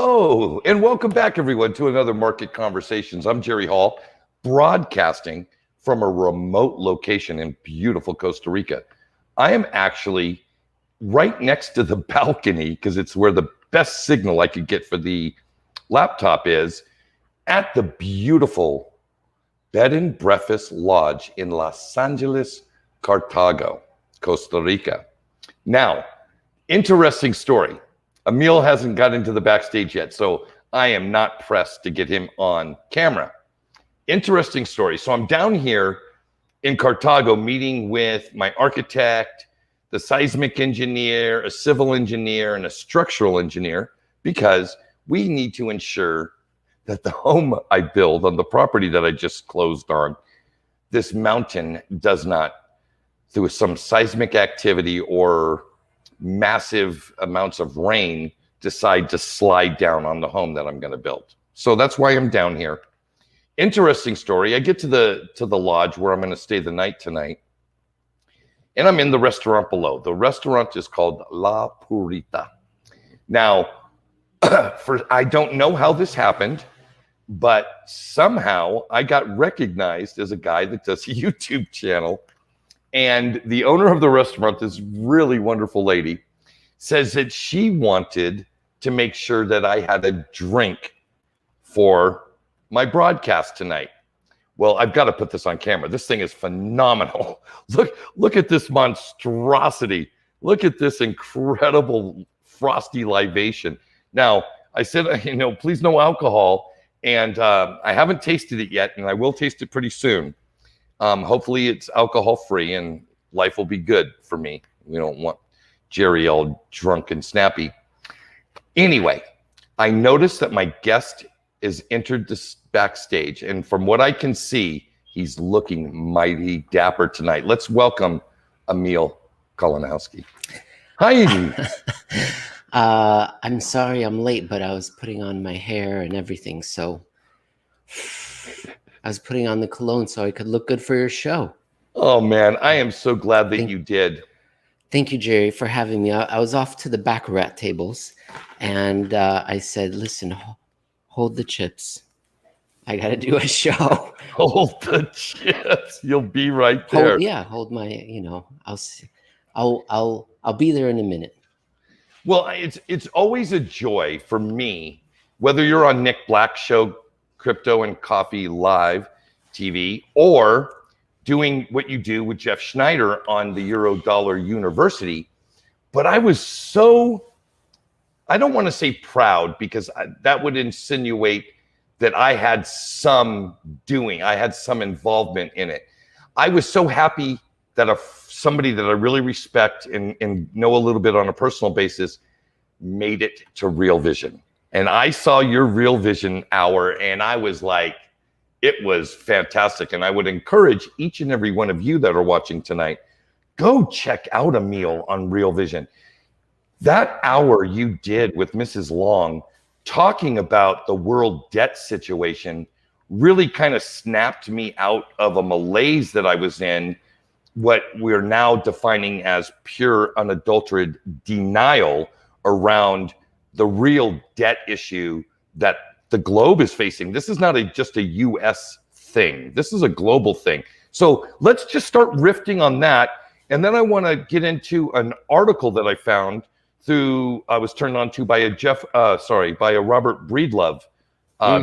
Oh, and welcome back, everyone, to another Market Conversations. I'm Jerry Hall, broadcasting from a remote location in beautiful Costa Rica. I am actually right next to the balcony because it's where the best signal I could get for the laptop is at the beautiful Bed and Breakfast Lodge in Los Angeles, Cartago, Costa Rica. Now, interesting story. Emil hasn't got into the backstage yet, so I am not pressed to get him on camera. Interesting story. So I'm down here in Cartago meeting with my architect, the seismic engineer, a civil engineer, and a structural engineer, because we need to ensure that the home I build on the property that I just closed on, this mountain does not, through some seismic activity or massive amounts of rain, decide to slide down on the home that I'm going to build. So that's why I'm down here. Interesting story. I get to the lodge where I'm going to stay the night tonight, and I'm in the restaurant below. The restaurant is called La Purita. Now, I don't know how this happened, but somehow I got recognized as a guy that does a YouTube channel. And the owner of the restaurant, this really wonderful lady, says that she wanted to make sure that I had a drink for my broadcast tonight. Well, I've got to put this on camera. This thing is phenomenal. Look at this monstrosity. Look at this incredible frosty libation. Now, I said, please no alcohol. And I haven't tasted it yet, and I will taste it pretty soon. Hopefully it's alcohol free and life will be good for me. We don't want Jerry all drunk and snappy. Anyway, I noticed that my guest is entered this backstage, and from what I can see, he's looking mighty dapper tonight. Let's welcome Emil Kalinowski. Hi. I'm sorry I'm late, but I was putting on my hair and everything, so I was putting on the cologne so I could look good for your show. Oh, man, I am so glad that you did. Thank you, Jerry, for having me. I was off to the baccarat tables, and I said, listen, hold the chips. I got to do a show. Hold the chips. You'll be right there. Hold my, I'll be there in a minute. Well, it's always a joy for me, whether you're on Nick Black's show, Crypto and Coffee Live TV, or doing what you do with Jeff Schneider on the Eurodollar University. But I was so, I don't want to say proud, because that would insinuate that I had some involvement in it. I was so happy that somebody that I really respect and know a little bit on a personal basis made it to Real Vision. And I saw your Real Vision hour, and I was like, it was fantastic. And I would encourage each and every one of you that are watching tonight, go check out Emil on Real Vision. That hour you did with Mrs. Long, talking about the world debt situation, really kind of snapped me out of a malaise that I was in, what we're now defining as pure, unadulterated denial around the real debt issue that the globe is facing. This is not just a U.S. thing. This is a global thing. So let's just start riffing on that. And then I want to get into an article that I found I was turned on to by a Robert Breedlove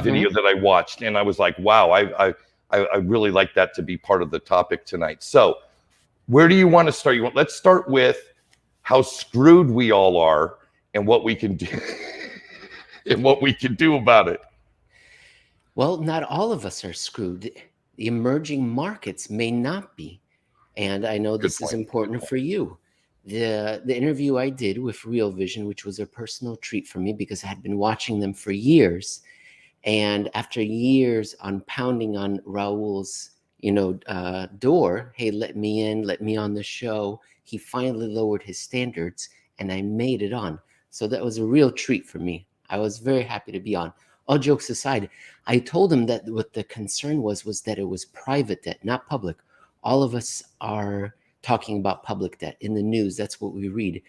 video that I watched. And I was like, wow, I really like that to be part of the topic tonight. So where do you want to start? Let's start with how screwed we all are and what we can do and what we can do about it. Well, not all of us are screwed. The emerging markets may not be. And I know this is important for you. The interview I did with Real Vision, which was a personal treat for me because I had been watching them for years. And after years on pounding on Raul's door, hey, let me in, let me on the show, he finally lowered his standards and I made it on. So that was a real treat for me. I was very happy to be on. All jokes aside, I told him that what the concern was that it was private debt, not public. All of us are talking about public debt in the news. That's what we read.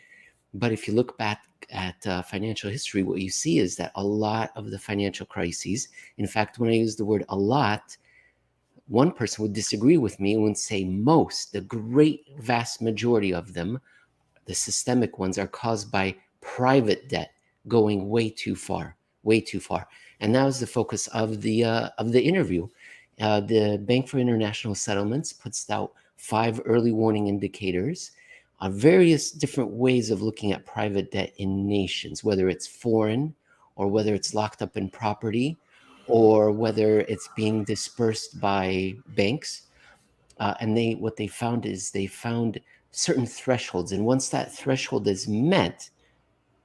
But if you look back at financial history, what you see is that a lot of the financial crises, in fact, when I use the word a lot, one person would disagree with me and would say most, the great vast majority of them, the systemic ones, are caused by private debt going way too far, way too far. And that was the focus of the interview. The Bank for International Settlements puts out 5 early warning indicators on various different ways of looking at private debt in nations, whether it's foreign or whether it's locked up in property or whether it's being dispersed by banks. And what they found is they found certain thresholds. And once that threshold is met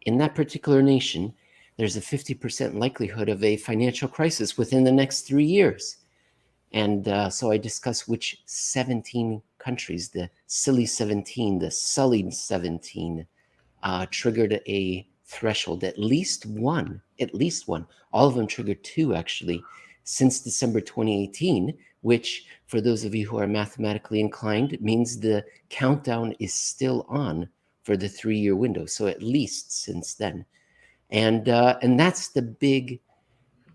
in that particular nation, there's a 50% likelihood of a financial crisis within the next 3 years. And so I discuss which 17 countries, the silly 17, the sullied 17, triggered a threshold, at least one. All of them triggered 2, actually, since December 2018, which, for those of you who are mathematically inclined, means the countdown is still on for the 3-year window. So at least since then. And that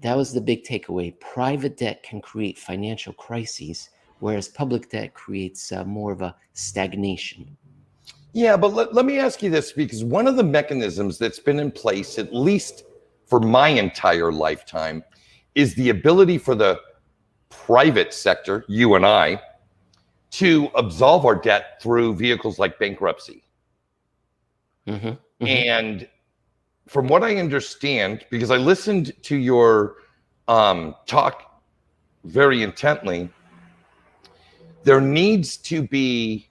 was the big takeaway. Private debt can create financial crises, whereas public debt creates more of a stagnation. Yeah, but let me ask you this, because one of the mechanisms that's been in place, at least for my entire lifetime, is the ability for the private sector, you and I, to absolve our debt through vehicles like bankruptcy. Mm-hmm, mm-hmm. And from what I understand, because I listened to your talk very intently, there needs to be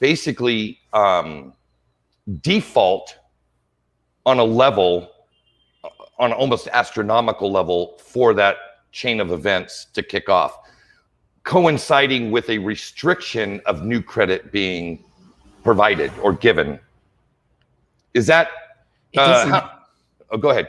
basically default on a level, on an almost astronomical level, for that chain of events to kick off, coinciding with a restriction of new credit being provided or given. Is that oh, go ahead.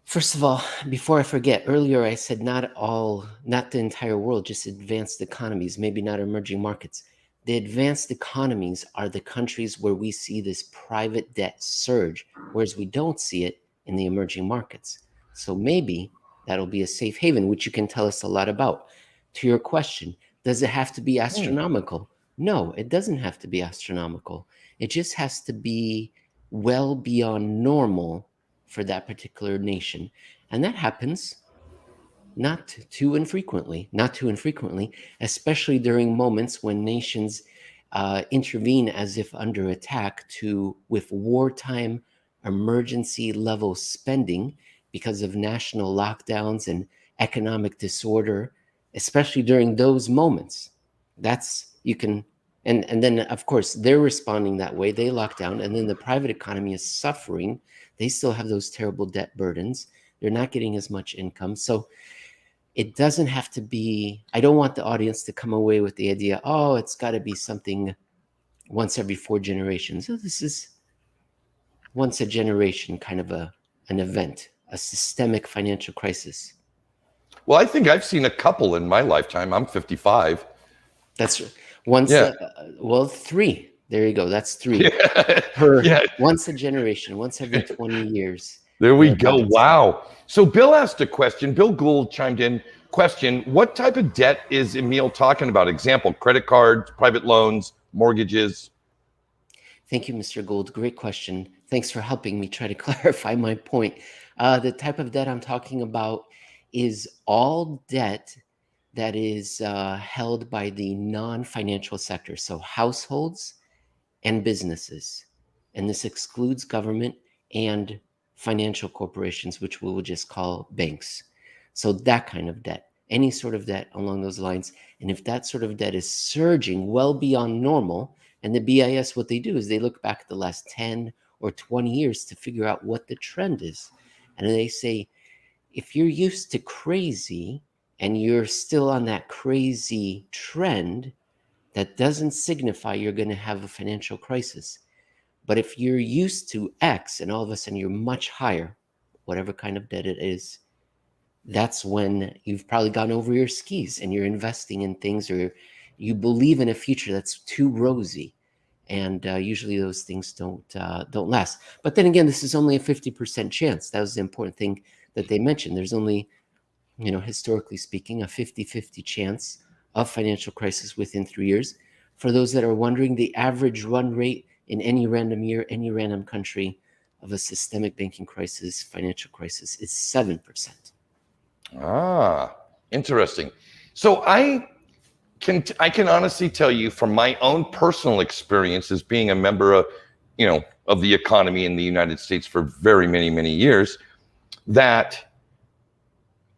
First of all, before I forget, earlier I said not the entire world, just advanced economies, maybe not emerging markets. The advanced economies are the countries where we see this private debt surge, whereas we don't see it in the emerging markets. So maybe that'll be a safe haven, which you can tell us a lot about. To your question, does it have to be astronomical? No, it doesn't have to be astronomical. It just has to be well beyond normal for that particular nation. And that happens not too infrequently, especially during moments when nations intervene as if under attack with wartime emergency level spending because of national lockdowns and economic disorder, especially during those moments. And then, of course, they're responding that way. They lock down, and then the private economy is suffering. They still have those terrible debt burdens. They're not getting as much income. So it doesn't have to be, I don't want the audience to come away with the idea, oh, it's got to be something once every 4 generations. So this is once a generation kind of an event, a systemic financial crisis. Well, I think I've seen a couple in my lifetime. I'm 55. That's once, 3. There you go. That's 3 once a generation, once every 20 years. There we go. Wow. So Bill asked a question. Bill Gould chimed in. Question: what type of debt is Emil talking about? Example: credit cards, private loans, mortgages. Thank you, Mr. Gould. Great question. Thanks for helping me try to clarify my point. The type of debt I'm talking about is all debt that is held by the non-financial sector, so households and businesses. And this excludes government and financial corporations, which we will just call banks. So that kind of debt, any sort of debt along those lines. And if that sort of debt is surging well beyond normal, and the BIS, what they do is they look back at the last 10 or 20 years to figure out what the trend is. And they say, if you're used to crazy and you're still on that crazy trend, that doesn't signify you're going to have a financial crisis. But if you're used to X and all of a sudden you're much higher, whatever kind of debt it is, that's when you've probably gone over your skis and you're investing in things, or you believe in a future that's too rosy. and usually those things don't last. But then again, this is only a 50% chance. That was the important thing that they mentioned. There's only, historically speaking, a 50-50 chance of financial crisis within 3 years. For those that are wondering, the average run rate in any random year, any random country of a systemic banking crisis, financial crisis, is 7%. Ah, interesting. So I can honestly tell you from my own personal experience as being a member of, of the economy in the United States for very many, many years, that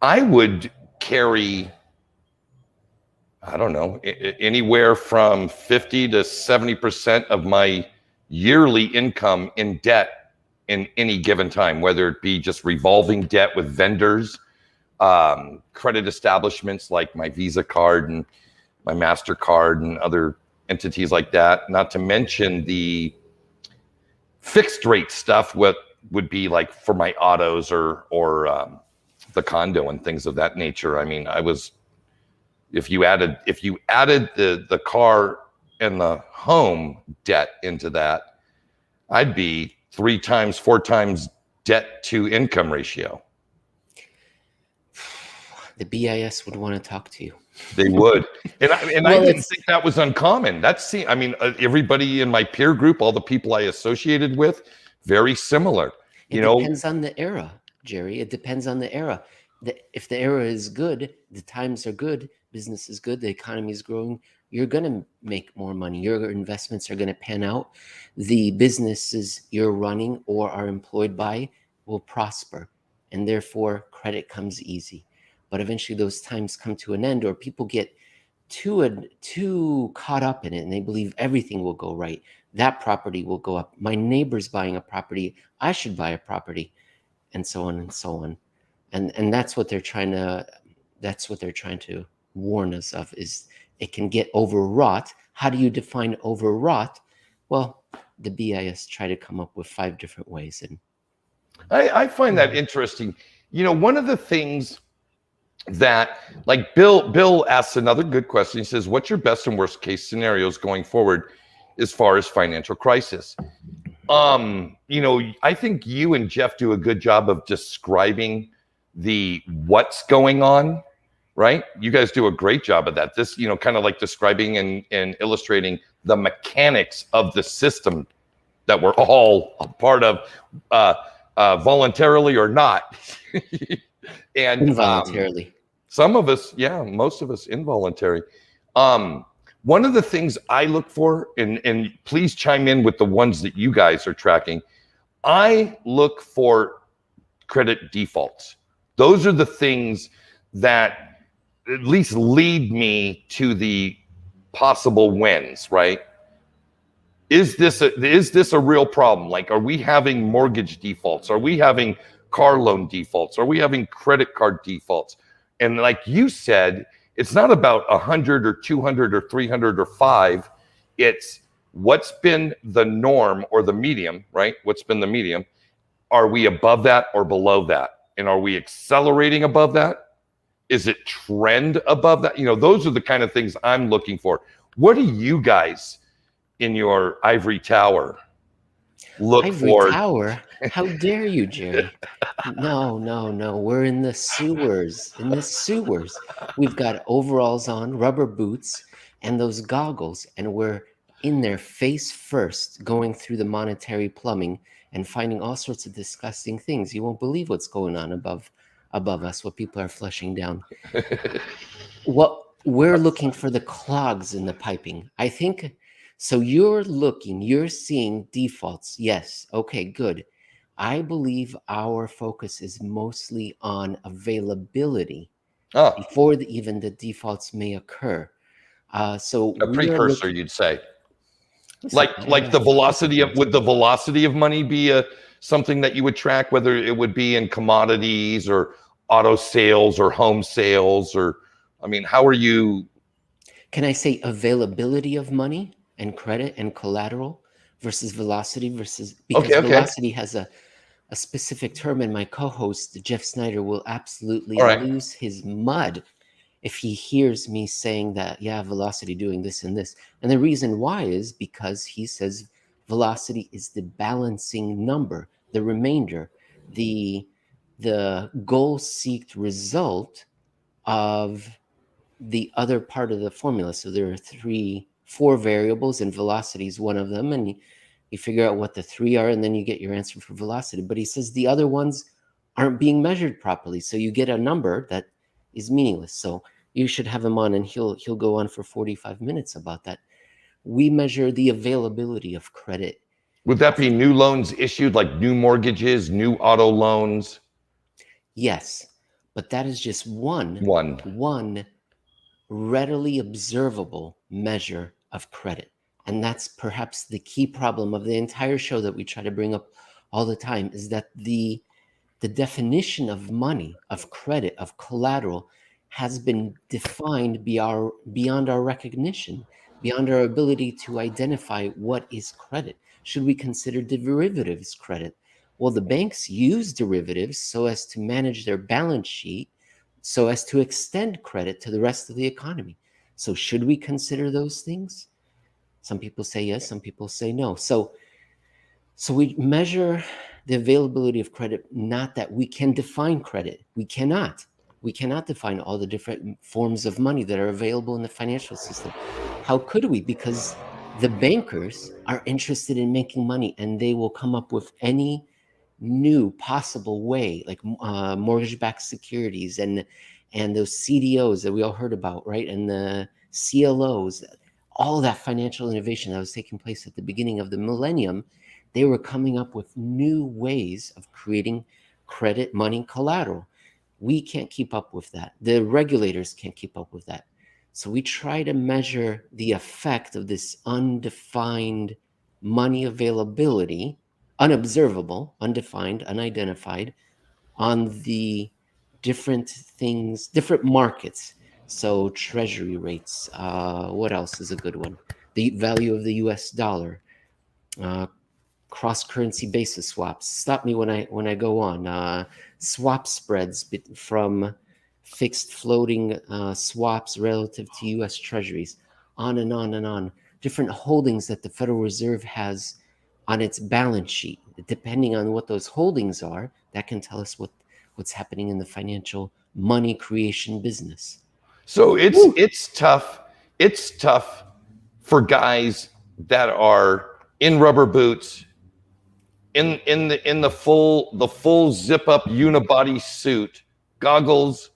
I would carry, I don't know, anywhere from 50 to 70% of my yearly income in debt in any given time, whether it be just revolving debt with vendors, credit establishments like my Visa card and my MasterCard and other entities like that, not to mention the fixed rate stuff, what would be like for my autos or the condo and things of that nature. I mean, if you added the car and the home debt into that, I'd be 3 times, 4 times debt to income ratio. The BIS would want to talk to you. They would. And I didn't think that was uncommon. Everybody in my peer group, all the people I associated with, very similar. It depends on the era, Jerry. It depends on the era. If the era is good, the times are good, business is good, the economy is growing, you're going to make more money. Your investments are going to pan out. The businesses you're running or are employed by will prosper, and therefore credit comes easy. But eventually those times come to an end, or people get too caught up in it and they believe everything will go right. That property will go up. My neighbor's buying a property, I should buy a property, and so on and so on. And that's what they're trying to warn us of, is it can get overwrought. How do you define overwrought? Well, the BIS try to come up with 5 different ways. And I find that interesting. One of the things that, like, Bill asks another good question. He says, what's your best and worst case scenarios going forward as far as financial crisis? I think you and Jeff do a good job of describing the what's going on, right? You guys do a great job of that. This, kind of like describing and illustrating the mechanics of the system that we're all a part of, voluntarily or not. And involuntarily. Some of us, most of us involuntary. One of the things I look for, and please chime in with the ones that you guys are tracking, I look for credit defaults. Those are the things that at least lead me to the possible wins, right? Is this a real problem? Like, are we having mortgage defaults? Are we having car loan defaults? Are we having credit card defaults? And like you said, it's not about 100 or 200 or 300 or 5. It's what's been the norm or the medium, right? What's been the medium? Are we above that or below that? And are we accelerating above that? Is it trend above that? Those are the kind of things I'm looking for. What do you guys in your ivory tower look for? Ivory tower? How dare you, Jerry? No. We're in the sewers. We've got overalls on, rubber boots, and those goggles, and we're in there face first, going through the monetary plumbing and finding all sorts of disgusting things. You won't believe what's going on above us, what people are flushing down. What we're looking for, the clogs in the piping. I think so. You're seeing defaults. Yes. Okay, good. I believe our focus is mostly on availability before even the defaults may occur. So a precursor, you'd say. Like the velocity of, would the velocity of money be something that you would track, whether it would be in commodities or auto sales or home sales, or, I mean, how are you? Can I say availability of money and credit and collateral versus velocity because velocity has a specific term, and my co-host Jeff Snyder will absolutely lose his mud if he hears me saying that, yeah, velocity doing this and this. And the reason why is because he says velocity is the balancing number, the remainder, the goal seeked result of the other part of the formula. So there are four variables, and velocity is one of them. And you figure out what the three are, and then you get your answer for velocity. But he says the other ones aren't being measured properly. So you get a number that is meaningless. So you should have him on, and he'll go on for 45 minutes about that. We measure the availability of credit. Would that be new loans issued, like new mortgages, new auto loans? Yes, but that is just one readily observable measure of credit. And that's perhaps the key problem of the entire show that we try to bring up all the time, is that the definition of money, of credit, of collateral has been defined beyond our recognition, beyond our ability to identify what is credit. Should we consider derivatives credit? Well, the banks use derivatives so as to manage their balance sheet, so as to extend credit to the rest of the economy. So should we consider those things? Some people say yes, some people say no. So we measure the availability of credit, not that we can define credit. We cannot. We cannot define all the different forms of money that are available in the financial system. How could we? Because the bankers are interested in making money, and they will come up with any new possible way, like mortgage-backed securities and those CDOs that we all heard about, right? And the CLOs, all that financial innovation that was taking place at the beginning of the millennium. They were coming up with new ways of creating credit, money, collateral. We can't keep up with that. The regulators can't keep up with that. So we try to measure the effect of this undefined money availability, unobservable, undefined, unidentified, on the different things, different markets. So treasury rates. What else is a good one? The value of the US dollar. Cross-currency basis swaps. Stop me when I go on. Swap spreads from fixed floating swaps relative to U.S. Treasuries, on and on and on. Different holdings that the Federal Reserve has on its balance sheet. Depending on what those holdings are, that can tell us what's happening in the financial money creation business. So it's tough. It's tough for guys that are in rubber boots, in the full zip up unibody suit, goggles,